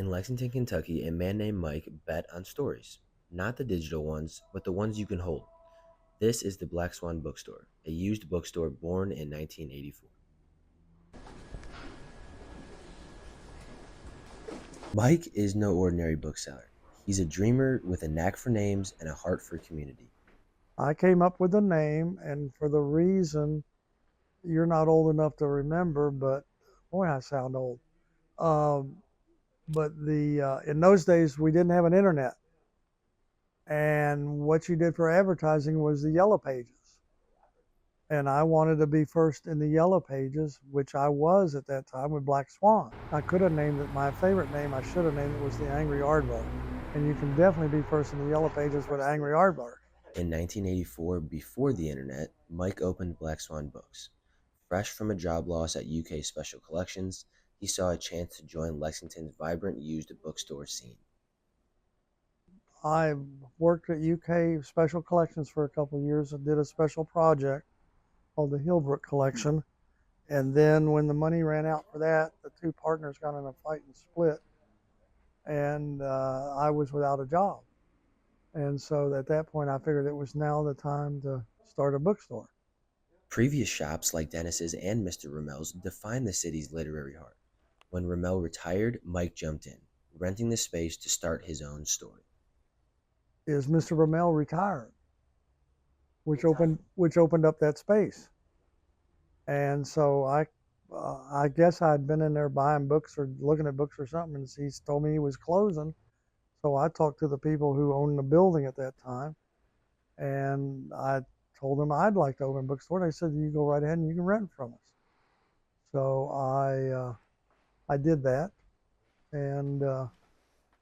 In Lexington, Kentucky, a man named Mike bet on stories. Not the digital ones, but the ones you can hold. This is the Black Swan Bookstore, a used bookstore born in 1984. Mike is no ordinary bookseller. He's a dreamer with a knack for names and a heart for community. I came up with the name, and for the reason you're not old enough to remember, but boy, I sound old. Um, but the in those days we didn't have an internet, and what you did for advertising was the yellow pages. And I wanted to be first in the yellow pages, which I was at that time with Black Swan. I could have named it my favorite name. I should have named it was the Angry Aardvark. And you can definitely be first in the yellow pages with Angry Aardvark. In 1984, before the internet, Mike opened Black Swan Books. Fresh from a job loss at UK Special Collections, he saw a chance to join Lexington's vibrant used bookstore scene. I worked at UK Special Collections for a couple of years and did a special project called the Hillbrook Collection. And then when the money ran out for that, the two partners got in a fight and split, and I was without a job. And so at that point, I figured it was now the time to start a bookstore. Previous shops like Dennis's and Mr. Rammel's defined the city's literary heart. When Rammel retired, Mike jumped in, renting the space to start his own story. Is Mr. Ramel retired, which opened up that space. And so I guess I'd been in there buying books or looking at books or something, and he told me he was closing. So I talked to the people who owned the building at that time, and I told them I'd like to open a bookstore. They said, "You go right ahead and you can rent from us." So I did that, and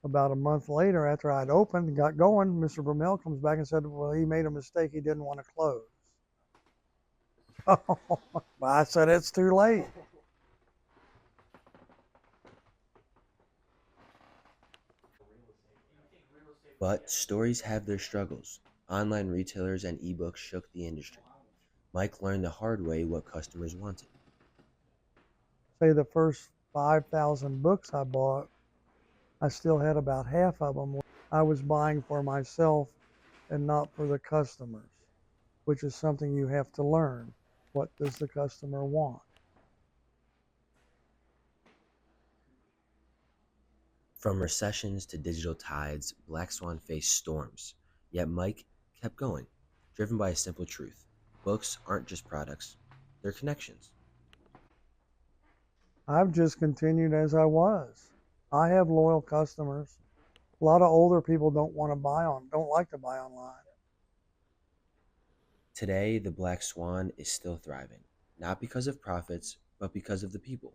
about a month later, after I'd opened and got going, Mr. Brumell comes back and said, "Well, he made a mistake. He didn't want to close." I said, "It's too late." But stories have their struggles. Online retailers and ebooks shook the industry. Mike learned the hard way what customers wanted. Say the first 5,000 books I bought, I still had about half of them I was buying for myself and not for the customers, which is something you have to learn. What does the customer want? From recessions to digital tides, Black Swan faced storms. Yet Mike kept going, driven by a simple truth. Books aren't just products, they're connections. I've just continued as I was. I have loyal customers. A lot of older people don't like to buy online. Today, the Black Swan is still thriving, not because of profits, but because of the people.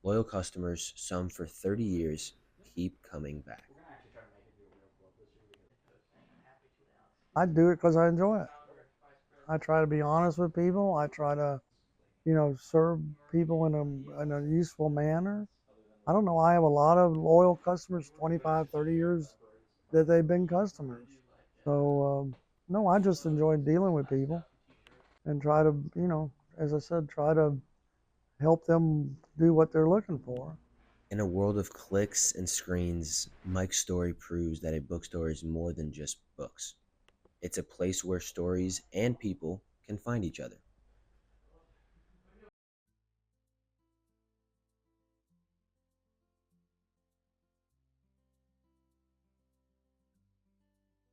Loyal customers, some for 30 years, keep coming back. I do it because I enjoy it. I try to be honest with people. I try to, serve people in a useful manner. I don't know. I have a lot of loyal customers, 25, 30 years that they've been customers. So, no, I just enjoy dealing with people and try to, as I said, try to help them do what they're looking for. In a world of clicks and screens, Mike's story proves that a bookstore is more than just books. It's a place where stories and people can find each other.